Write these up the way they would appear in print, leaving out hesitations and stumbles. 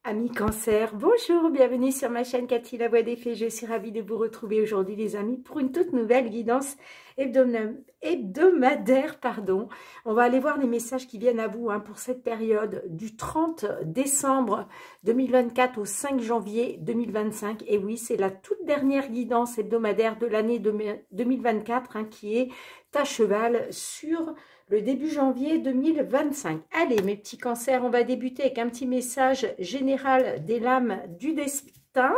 Amis cancer, bonjour, bienvenue sur ma chaîne Cathy la voix des fées. Je suis ravie de vous retrouver aujourd'hui les amis pour une toute nouvelle guidance hebdomadaire. On va aller voir les messages qui viennent à vous pour cette période du 30 décembre 2024 au 5 janvier 2025. Et oui, c'est la toute dernière guidance hebdomadaire de l'année 2024 qui est à cheval sur le début janvier 2025. Allez mes petits cancers, on va débuter avec un petit message général des lames du destin.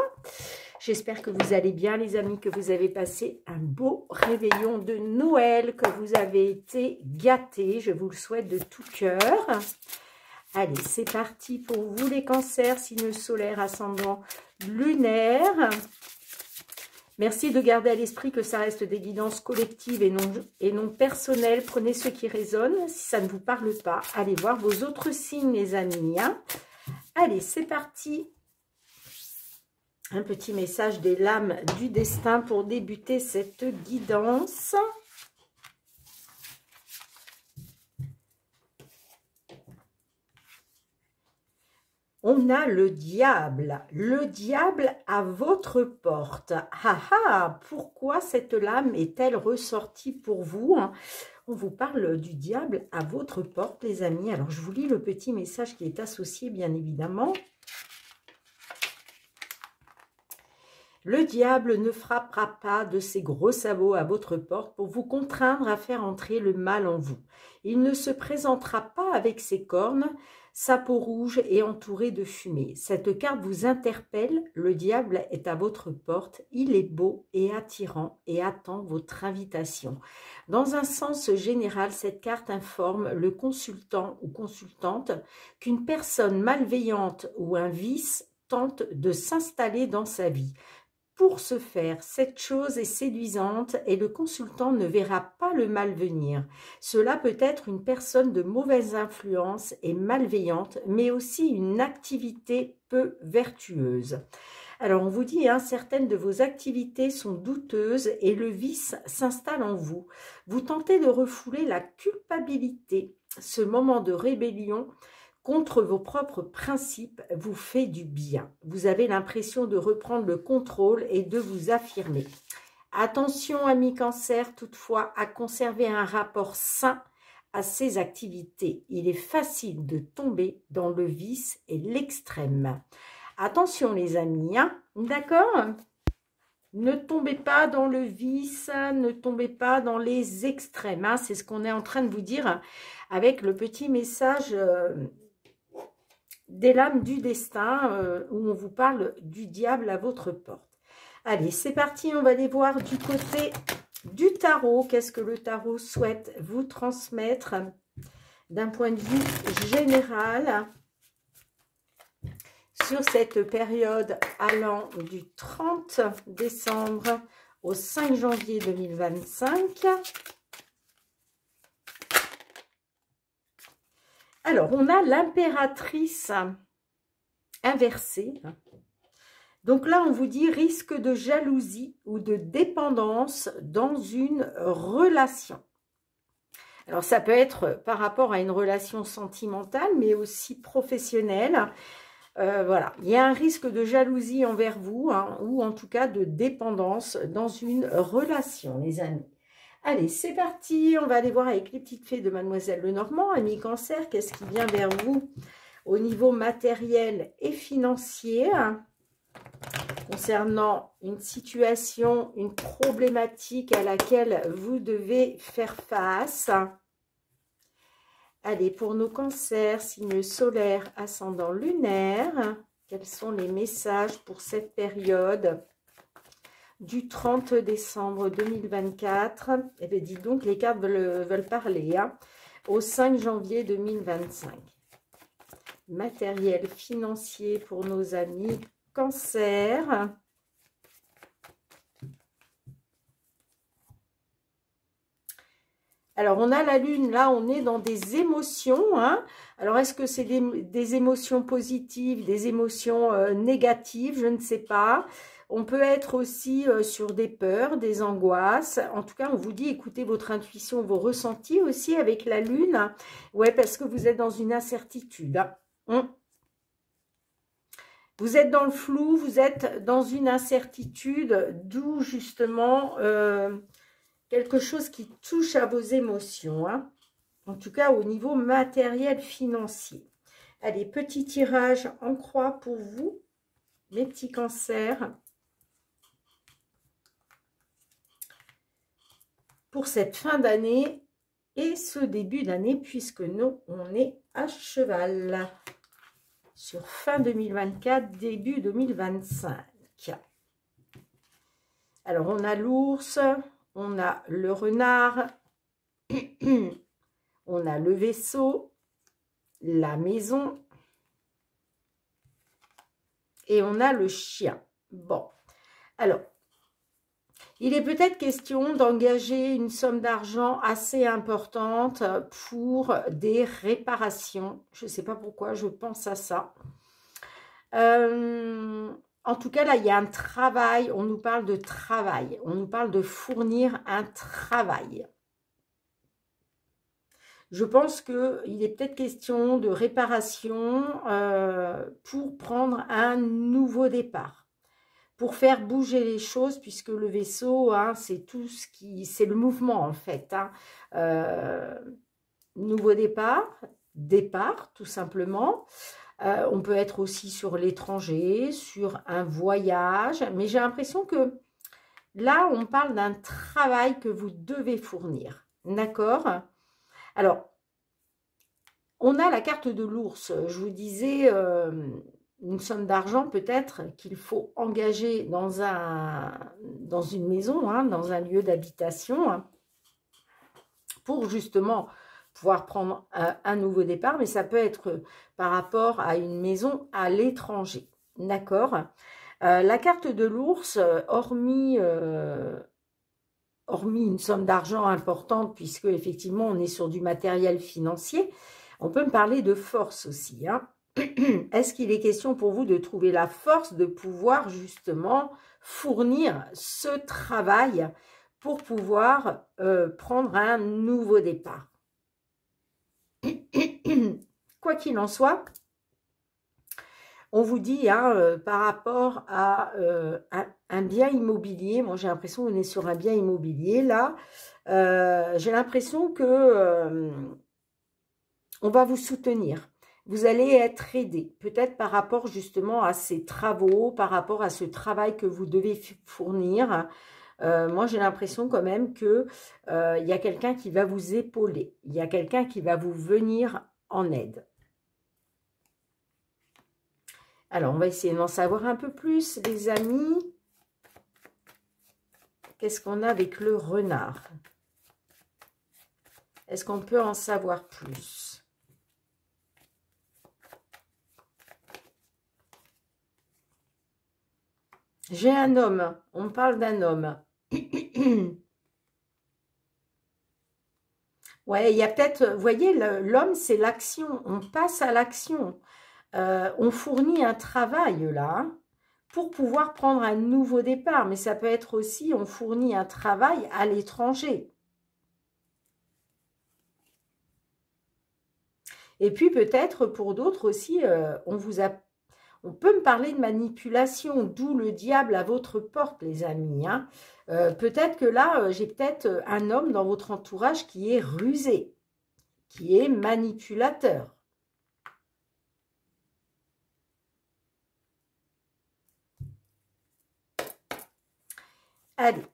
J'espère que vous allez bien les amis, que vous avez passé un beau réveillon de Noël, que vous avez été gâtés. Je vous le souhaite de tout cœur. Allez, c'est parti pour vous les cancers, signe solaire, ascendant, lunaire. Merci de garder à l'esprit que ça reste des guidances collectives et non personnelles. Prenez ce qui résonne. Si ça ne vous parle pas, allez voir vos autres signes, les amis. Allez, c'est parti. Un petit message des lames du destin pour débuter cette guidance. On a le diable à votre porte. Pourquoi cette lame est-elle ressortie pour vous? On vous parle du diable à votre porte, les amis. Alors, je vous lis le petit message qui est associé, bien évidemment. Le diable ne frappera pas de ses gros sabots à votre porte pour vous contraindre à faire entrer le mal en vous. Il ne se présentera pas avec ses cornes, sa peau rouge et entourée de fumée. Cette carte vous interpelle, le diable est à votre porte, il est beau et attirant et attend votre invitation. Dans un sens général, cette carte informe le consultant ou consultante qu'une personne malveillante ou un vice tente de s'installer dans sa vie. Pour ce faire, cette chose est séduisante et le consultant ne verra pas le mal venir. Cela peut être une personne de mauvaise influence et malveillante, mais aussi une activité peu vertueuse. Alors, on vous dit, certaines de vos activités sont douteuses et le vice s'installe en vous. Vous tentez de refouler la culpabilité. Ce moment de rébellion contre vos propres principes vous fait du bien. Vous avez l'impression de reprendre le contrôle et de vous affirmer. Attention, amis cancer, toutefois, à conserver un rapport sain à ces activités. Il est facile de tomber dans le vice et l'extrême. Attention, les amis, d'accord ? Ne tombez pas dans le vice, ne tombez pas dans les extrêmes. C'est ce qu'on est en train de vous dire avec le petit message des lames du destin, où on vous parle du diable à votre porte. Allez, c'est parti, on va aller voir du côté du tarot. Qu'est-ce que le tarot souhaite vous transmettre d'un point de vue général sur cette période allant du 30 décembre au 5 janvier 2025. Alors, on a l'impératrice inversée. Donc là, on vous dit risque de jalousie ou de dépendance dans une relation. Alors, ça peut être par rapport à une relation sentimentale, mais aussi professionnelle. Voilà, il y a un risque de jalousie envers vous, ou en tout cas de dépendance dans une relation, les amis. Allez, c'est parti, on va aller voir avec les petites fées de Mademoiselle Lenormand. Amis cancer, qu'est-ce qui vient vers vous au niveau matériel et financier concernant une situation, une problématique à laquelle vous devez faire face. Allez, pour nos cancers, signe solaire, ascendant lunaire, quels sont les messages pour cette période du 30 décembre 2024, eh bien, dis donc, les cartes veulent parler, au 5 janvier 2025. Matériel financier pour nos amis cancer. Alors, on a la lune, là, on est dans des émotions. Alors, est-ce que c'est des émotions positives, des émotions négatives? Je ne sais pas. On peut être aussi sur des peurs, des angoisses. En tout cas, on vous dit, écoutez votre intuition, vos ressentis aussi avec la lune. Ouais, parce que vous êtes dans une incertitude. Vous êtes dans le flou, vous êtes dans une incertitude, d'où justement quelque chose qui touche à vos émotions, hein. En tout cas au niveau matériel financier. Allez, petit tirage en croix pour vous, mes petits cancers. Pour cette fin d'année et ce début d'année, puisque nous, on est à cheval. Sur fin 2024, début 2025. Alors, on a l'ours, on a le renard, on a le vaisseau, la maison et on a le chien. Bon, alors, il est peut-être question d'engager une somme d'argent assez importante pour des réparations. Je ne sais pas pourquoi, je pense à ça. En tout cas, là, il y a un travail. On nous parle de travail. On nous parle de fournir un travail. Je pense qu'il est peut-être question de réparation pour prendre un nouveau départ, pour faire bouger les choses, puisque le vaisseau, hein, c'est tout ce qui... c'est le mouvement, en fait. Hein. Nouveau départ, tout simplement. On peut être aussi sur l'étranger, sur un voyage, mais j'ai l'impression que là, on parle d'un travail que vous devez fournir. D'accord ? Alors, on a la carte de l'ours. Je vous disais une somme d'argent peut-être qu'il faut engager dans une maison, hein, dans un lieu d'habitation, hein, pour justement pouvoir prendre un nouveau départ. Mais ça peut être par rapport à une maison à l'étranger. D'accord ? La carte de l'ours, hormis une somme d'argent importante, puisque effectivement on est sur du matériel financier, on peut me parler de force aussi. Hein. Est-ce qu'il est question pour vous de trouver la force de pouvoir justement fournir ce travail pour pouvoir prendre un nouveau départ? Quoi qu'il en soit, on vous dit, hein, par rapport à un bien immobilier, moi j'ai l'impression qu'on est sur un bien immobilier, là, j'ai l'impression que on va vous soutenir. Vous allez être aidé, peut-être par rapport justement à ces travaux, par rapport à ce travail que vous devez fournir. Moi, j'ai l'impression quand même que y a quelqu'un qui va vous épauler. Il y a quelqu'un qui va vous venir en aide. Alors, on va essayer d'en savoir un peu plus, les amis. Qu'est-ce qu'on a avec le renard? Est-ce qu'on peut en savoir plus? J'ai un homme. On me parle d'un homme. Ouais, il y a peut-être... Vous voyez, l'homme, c'est l'action. On passe à l'action. On fournit un travail, là, hein, pour pouvoir prendre un nouveau départ. Mais ça peut être aussi, on fournit un travail à l'étranger. Et puis peut-être pour d'autres aussi, on peut me parler de manipulation, d'où le diable à votre porte, les amis. Hein. Peut-être que là, j'ai peut-être un homme dans votre entourage qui est rusé, qui est manipulateur. Allez,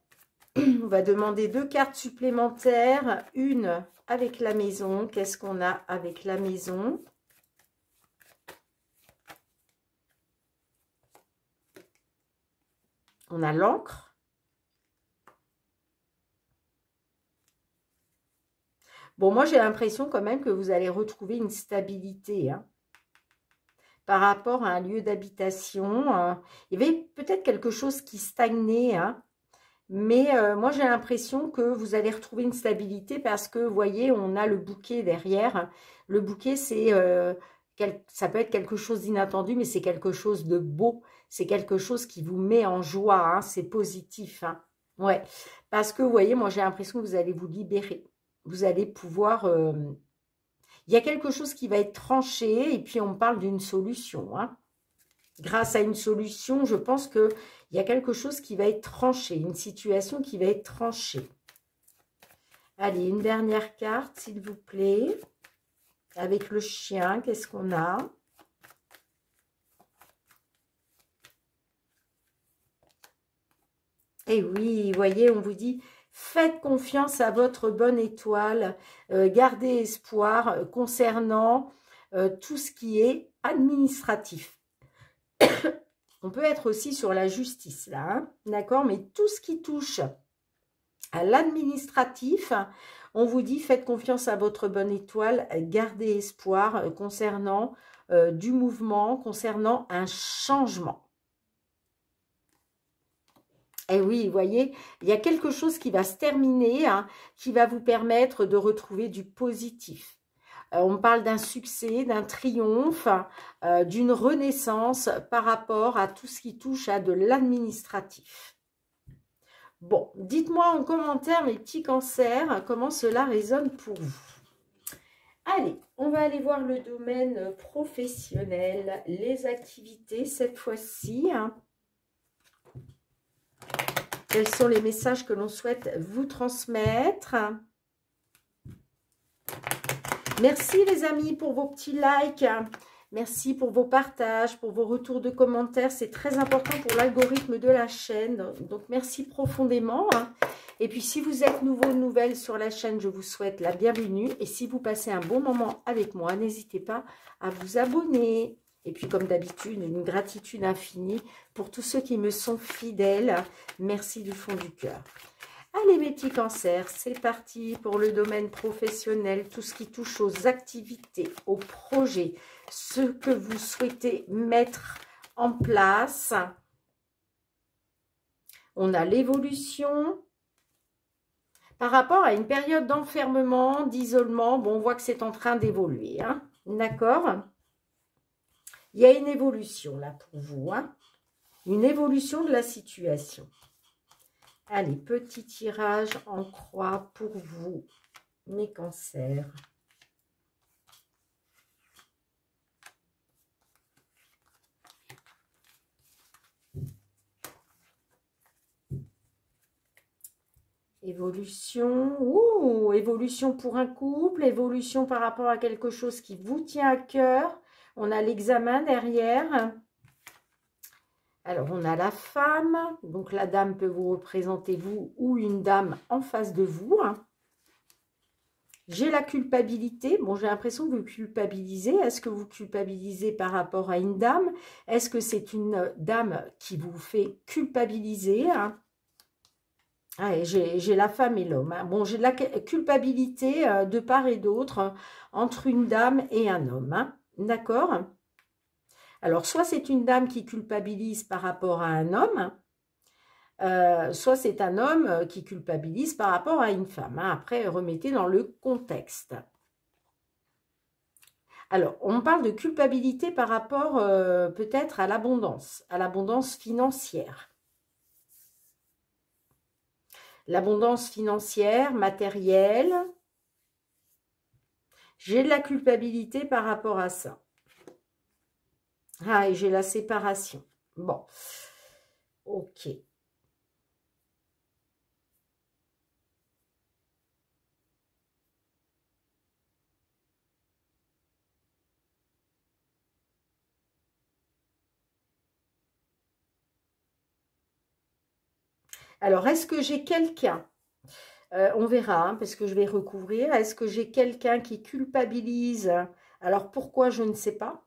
on va demander 2 cartes supplémentaires, une avec la maison. Qu'est-ce qu'on a avec la maison? On a l'encre. Bon, moi, j'ai l'impression quand même que vous allez retrouver une stabilité, hein, par rapport à un lieu d'habitation. Il y avait peut-être quelque chose qui stagnait, hein, mais moi, j'ai l'impression que vous allez retrouver une stabilité parce que, vous voyez, on a le bouquet derrière. Le bouquet, ça peut être quelque chose d'inattendu, mais c'est quelque chose de beau. C'est quelque chose qui vous met en joie, hein, c'est positif. Hein. Ouais, parce que, vous voyez, moi, j'ai l'impression que vous allez vous libérer. Vous allez pouvoir... il y a quelque chose qui va être tranché et puis on parle d'une solution. Hein. grâce à une solution, je pense qu'il y a quelque chose qui va être tranché, une situation qui va être tranchée. Allez, une dernière carte, s'il vous plaît. Avec le chien, qu'est-ce qu'on a? Et oui, vous voyez, on vous dit, faites confiance à votre bonne étoile, gardez espoir concernant tout ce qui est administratif. On peut être aussi sur la justice, là, hein, d'accord? Mais tout ce qui touche à l'administratif, on vous dit, faites confiance à votre bonne étoile, gardez espoir concernant du mouvement, concernant un changement. Et oui, vous voyez, il y a quelque chose qui va se terminer, hein, qui va vous permettre de retrouver du positif. On parle d'un succès, d'un triomphe, d'une renaissance par rapport à tout ce qui touche à de l'administratif. Bon, dites-moi en commentaire, mes petits cancers, comment cela résonne pour vous. Allez, on va aller voir le domaine professionnel, les activités cette fois-ci, hein. Quels sont les messages que l'on souhaite vous transmettre? Merci les amis pour vos petits likes. Merci pour vos partages, pour vos retours de commentaires. C'est très important pour l'algorithme de la chaîne. Donc, merci profondément. Et puis, si vous êtes nouveau, nouvelle sur la chaîne, je vous souhaite la bienvenue. Et si vous passez un bon moment avec moi, n'hésitez pas à vous abonner. Et puis, comme d'habitude, une gratitude infinie pour tous ceux qui me sont fidèles. Merci du fond du cœur. Allez, mes petits cancers, c'est parti pour le domaine professionnel, tout ce qui touche aux activités, aux projets, ce que vous souhaitez mettre en place. On a l'évolution. Par rapport à une période d'enfermement, d'isolement, bon, on voit que c'est en train d'évoluer, hein, d'accord? Il y a une évolution là pour vous, hein, une évolution de la situation. Allez, petit tirage en croix pour vous, mes cancers. Évolution, ouh, évolution pour un couple, évolution par rapport à quelque chose qui vous tient à cœur. On a l'examen derrière. Alors, on a la femme. Donc, la dame peut vous représenter vous ou une dame en face de vous. J'ai la culpabilité. Bon, j'ai l'impression que vous culpabilisez. Est-ce que vous culpabilisez par rapport à une dame? Est-ce que c'est une dame qui vous fait culpabiliser? Ah, j'ai la femme et l'homme. Bon, j'ai de la culpabilité de part et d'autre entre une dame et un homme. D'accord? Alors, soit c'est une dame qui culpabilise par rapport à un homme, soit c'est un homme qui culpabilise par rapport à une femme. Après, remettez dans le contexte. Alors, on parle de culpabilité par rapport peut-être à l'abondance financière. L'abondance financière, matérielle. J'ai de la culpabilité par rapport à ça. Ah, et j'ai la séparation. Bon, ok. Alors, est-ce que j'ai quelqu'un, on verra, hein, parce que je vais recouvrir, est-ce que j'ai quelqu'un qui culpabilise? Alors, pourquoi je ne sais pas?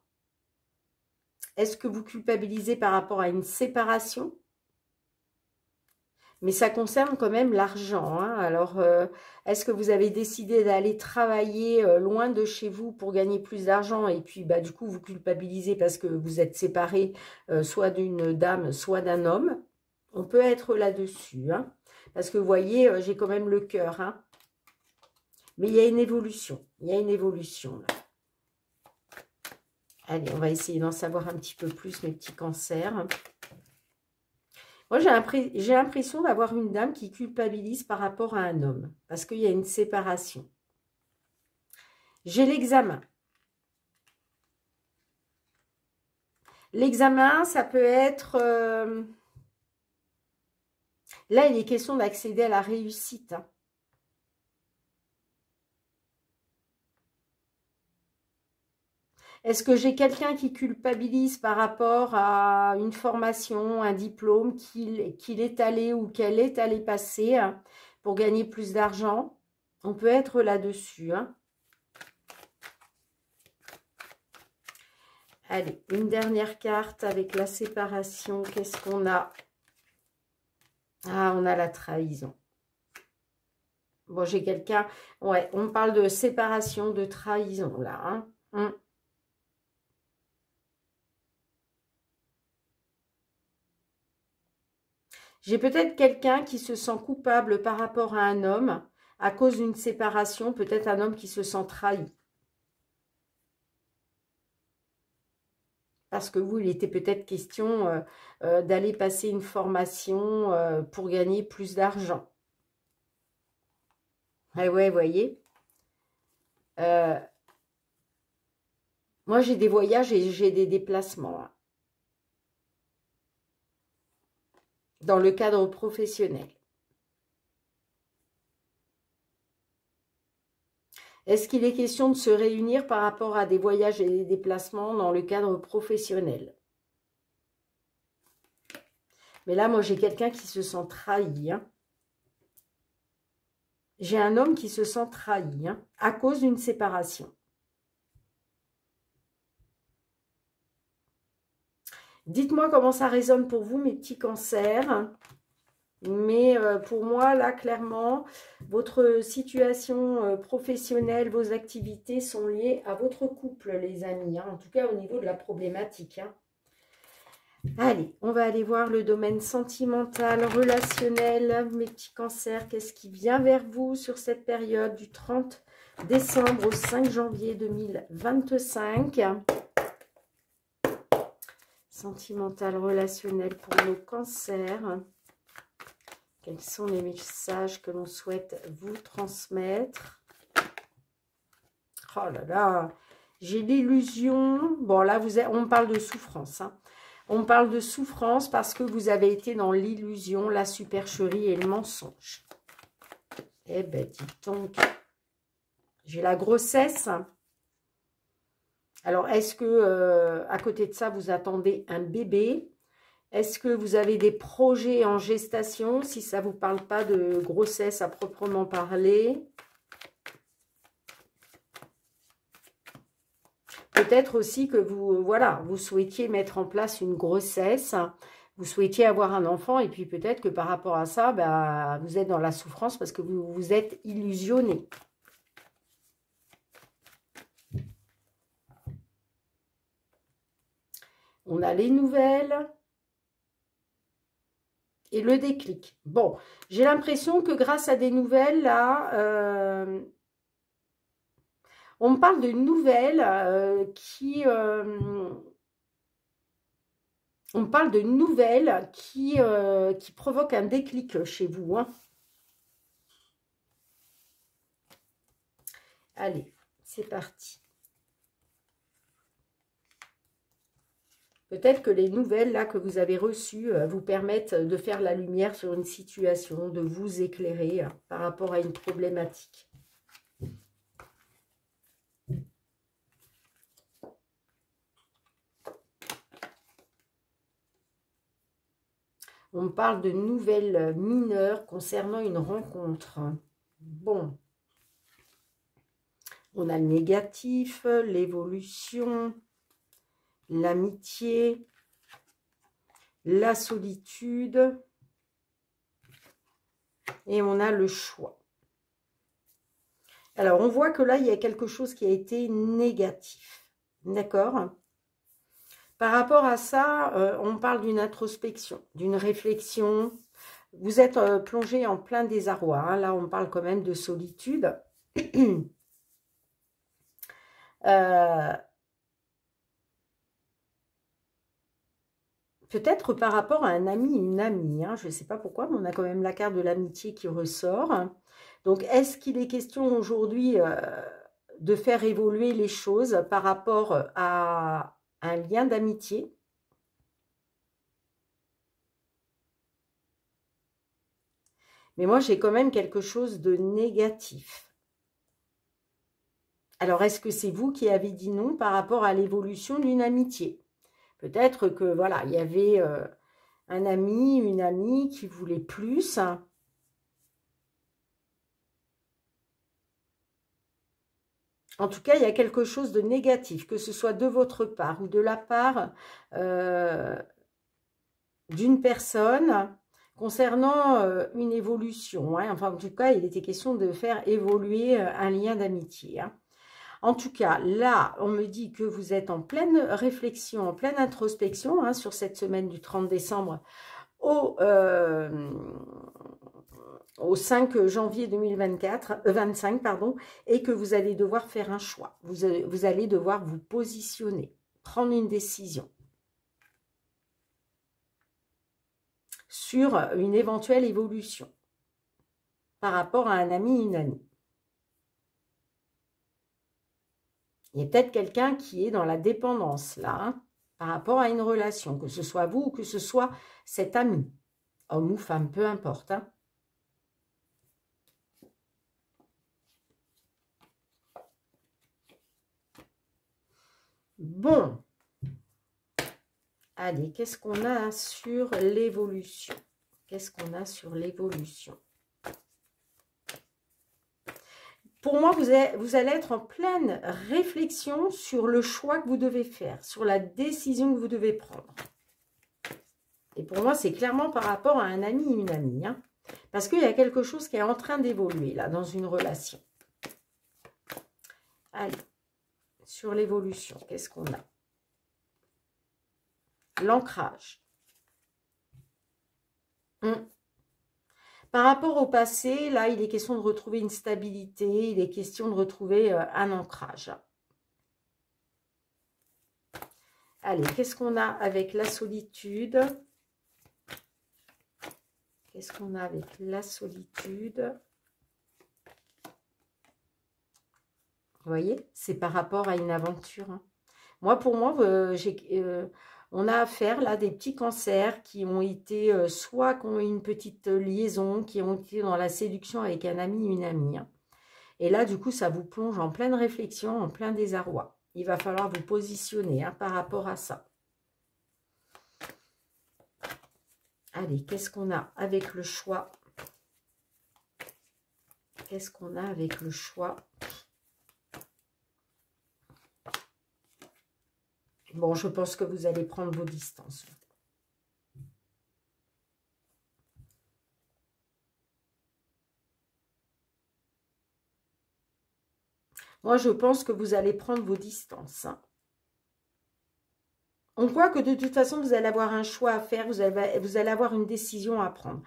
Est-ce que vous culpabilisez par rapport à une séparation? Mais ça concerne quand même l'argent, hein. Alors, est-ce que vous avez décidé d'aller travailler loin de chez vous pour gagner plus d'argent et puis bah, du coup vous culpabilisez parce que vous êtes séparés soit d'une dame, soit d'un homme? On peut être là-dessus, hein, parce que vous voyez, j'ai quand même le cœur, hein. Mais il y a une évolution, là. Allez, on va essayer d'en savoir un petit peu plus, mes petits cancers. Moi, j'ai l'impression d'avoir une dame qui culpabilise par rapport à un homme, parce qu'il y a une séparation. J'ai l'examen. L'examen, ça peut être... Là, il est question d'accéder à la réussite. Hein. Est-ce que j'ai quelqu'un qui culpabilise par rapport à une formation, un diplôme qu'il est allé ou qu'elle est allée passer hein, pour gagner plus d'argent? On peut être là-dessus. Hein. Allez, une dernière carte avec la séparation. Qu'est-ce qu'on a? Ah, on a la trahison. Bon, j'ai quelqu'un... Ouais, on parle de séparation, de trahison, là. Hein. J'ai peut-être quelqu'un qui se sent coupable par rapport à un homme à cause d'une séparation, peut-être un homme qui se sent trahi. Parce que vous, il était peut-être question d'aller passer une formation pour gagner plus d'argent. Ah ouais, vous voyez. Moi, j'ai des voyages et j'ai des déplacements. Hein, dans le cadre professionnel. Est-ce qu'il est question de se réunir par rapport à des voyages et des déplacements dans le cadre professionnel? Mais là, moi, j'ai quelqu'un qui se sent trahi. Hein. J'ai un homme qui se sent trahi hein, à cause d'une séparation. Dites-moi comment ça résonne pour vous, mes petits cancers. Mais pour moi, là, clairement, votre situation professionnelle, vos activités sont liées à votre couple, les amis. Hein, en tout cas, au niveau de la problématique. Hein. Allez, on va aller voir le domaine sentimental, relationnel. Mes petits cancers, qu'est-ce qui vient vers vous sur cette période du 30 décembre au 5 janvier 2025 ? Sentimental, relationnel pour nos cancers. Quels sont les messages que l'on souhaite vous transmettre? Oh là là, j'ai l'illusion. Bon, là, on parle de souffrance. Hein. On parle de souffrance parce que vous avez été dans l'illusion, la supercherie et le mensonge. Eh ben, dites donc. J'ai la grossesse. Alors, est-ce que, à côté de ça, vous attendez un bébé? Est-ce que vous avez des projets en gestation, si ça ne vous parle pas de grossesse à proprement parler? Peut-être aussi que vous, voilà, vous souhaitiez mettre en place une grossesse, vous souhaitiez avoir un enfant, et puis peut-être que par rapport à ça, bah, vous êtes dans la souffrance parce que vous vous êtes illusionné. On a les nouvelles. Et le déclic. Bon, j'ai l'impression que grâce à des nouvelles, là, on me parle de nouvelles on parle de nouvelles qui provoquent un déclic chez vous. Hein. Allez, c'est parti. Peut-être que les nouvelles là que vous avez reçues vous permettent de faire la lumière sur une situation, de vous éclairer par rapport à une problématique. On me parle de nouvelles mineures concernant une rencontre. Bon. On a le négatif, l'évolution, l'amitié, la solitude et on a le choix. Alors, on voit que là, il y a quelque chose qui a été négatif. D'accord ? Par rapport à ça, on parle d'une introspection, d'une réflexion. Vous êtes plongé en plein désarroi. Hein. Là, on parle quand même de solitude. Peut-être par rapport à un ami, une amie. Hein. Je ne sais pas pourquoi, mais on a quand même la carte de l'amitié qui ressort. Donc, est-ce qu'il est question aujourd'hui de faire évoluer les choses par rapport à un lien d'amitié? Mais moi, j'ai quand même quelque chose de négatif. Alors, est-ce que c'est vous qui avez dit non par rapport à l'évolution d'une amitié? Peut-être que, voilà, il y avait un ami, une amie qui voulait plus. En tout cas, il y a quelque chose de négatif, que ce soit de votre part ou de la part d'une personne concernant une évolution. Hein. Enfin, en tout cas, il était question de faire évoluer un lien d'amitié. Hein. En tout cas, là, on me dit que vous êtes en pleine réflexion, en pleine introspection hein, sur cette semaine du 30 décembre au 5 janvier 25, pardon, et que vous allez devoir faire un choix. Vous allez devoir vous positionner, prendre une décision sur une éventuelle évolution par rapport à un ami, une amie. Il y a peut-être quelqu'un qui est dans la dépendance, là, hein, par rapport à une relation, que ce soit vous ou que ce soit cet ami, homme ou femme, peu importe. Hein. Bon. Allez, qu'est-ce qu'on a sur l'évolution? Qu'est-ce qu'on a sur l'évolution? Pour moi, vous allez être en pleine réflexion sur le choix que vous devez faire, sur la décision que vous devez prendre. Et pour moi, c'est clairement par rapport à un ami ou une amie. Hein, parce qu'il y a quelque chose qui est en train d'évoluer là, dans une relation. Allez, sur l'évolution, qu'est-ce qu'on a? L'ancrage. Par rapport au passé, là, il est question de retrouver une stabilité, il est question de retrouver un ancrage. Allez, qu'est-ce qu'on a avec la solitude? Qu'est-ce qu'on a avec la solitude? Vous voyez, c'est par rapport à une aventure. Hein. Moi, pour moi, on a affaire là des petits cancers qui ont été, soit qui ont eu une petite liaison, qui ont été dans la séduction avec un ami, une amie. Hein. Et là, du coup, ça vous plonge en pleine réflexion, en plein désarroi. Il va falloir vous positionner hein, par rapport à ça. Allez, qu'est-ce qu'on a avec le choix? Qu'est-ce qu'on a avec le choix? Bon, je pense que vous allez prendre vos distances. Moi, je pense que vous allez prendre vos distances. Hein. On voit que de toute façon, vous allez avoir un choix à faire, vous allez avoir une décision à prendre.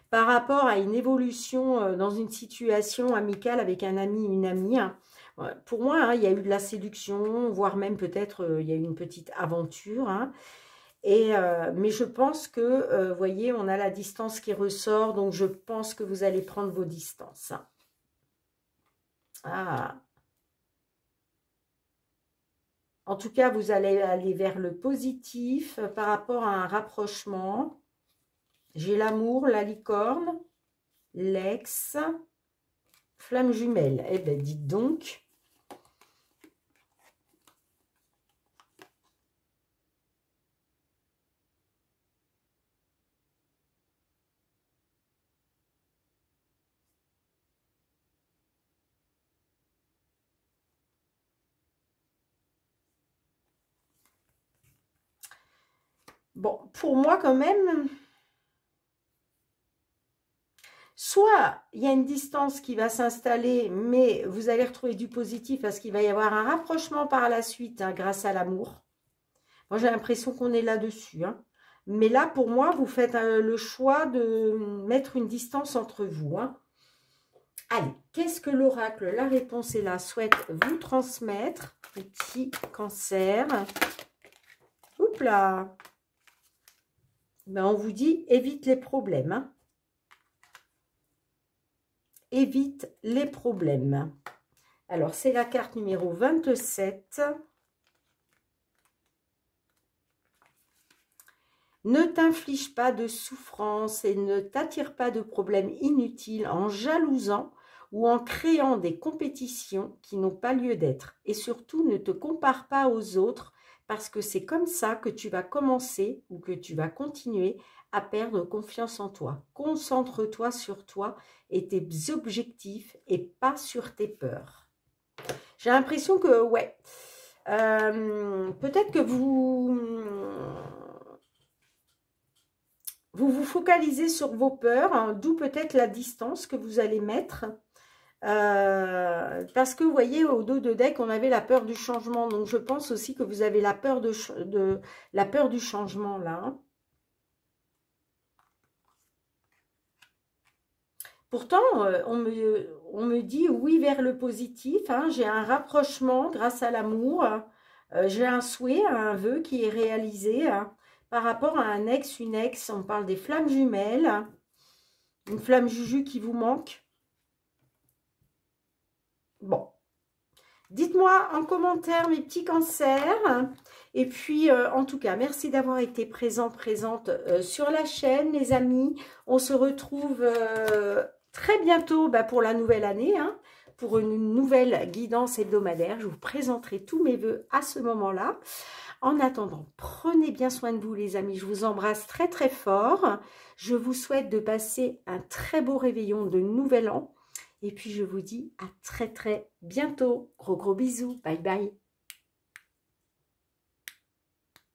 Par rapport à une évolution dans une situation amicale avec un ami, une amie, hein, pour moi, hein, il y a eu de la séduction, voire même peut-être il y a eu une petite aventure. Hein, mais je pense que, vous voyez, on a la distance qui ressort, donc je pense que vous allez prendre vos distances. Hein. Ah. En tout cas, vous allez aller vers le positif par rapport à un rapprochement. J'ai l'amour, la licorne, l'ex, flamme jumelle. Eh bien, dites donc. Bon, pour moi quand même, soit il y a une distance qui va s'installer, mais vous allez retrouver du positif parce qu'il va y avoir un rapprochement par la suite hein, grâce à l'amour. Moi, j'ai l'impression qu'on est là-dessus. Hein. Mais là, pour moi, vous faites le choix de mettre une distance entre vous. Hein. Allez, qu'est-ce que l'oracle, la réponse est là, souhaite vous transmettre, petit cancer. Oups là. Ben, on vous dit, évite les problèmes. Hein. Évite les problèmes. Alors, c'est la carte numéro 27. Ne t'inflige pas de souffrance et ne t'attire pas de problèmes inutiles en jalousant ou en créant des compétitions qui n'ont pas lieu d'être. Et surtout, ne te compare pas aux autres parce que c'est comme ça que tu vas commencer ou que tu vas continuer à perdre confiance en toi. Concentre-toi sur toi et tes objectifs et pas sur tes peurs. J'ai l'impression que, ouais, peut-être que vous focalisez sur vos peurs, hein, d'où peut-être la distance que vous allez mettre. Parce que vous voyez, au dos de deck, on avait la peur du changement. Donc, je pense aussi que vous avez la peur, la peur du changement, là. Hein. Pourtant, on me dit oui vers le positif. Hein, j'ai un rapprochement grâce à l'amour. J'ai un souhait, un vœu qui est réalisé hein, par rapport à un ex, une ex. On parle des flammes jumelles. Une flamme juju qui vous manque. Bon. Dites-moi en commentaire mes petits cancers. Et puis, en tout cas, merci d'avoir été présente sur la chaîne, les amis. On se retrouve très bientôt pour la nouvelle année, hein, pour une nouvelle guidance hebdomadaire. Je vous présenterai tous mes vœux à ce moment-là. En attendant, prenez bien soin de vous, les amis. Je vous embrasse très, très fort. Je vous souhaite de passer un très beau réveillon de Nouvel An. Et puis, je vous dis à très, très bientôt. Gros, gros bisous. Bye, bye.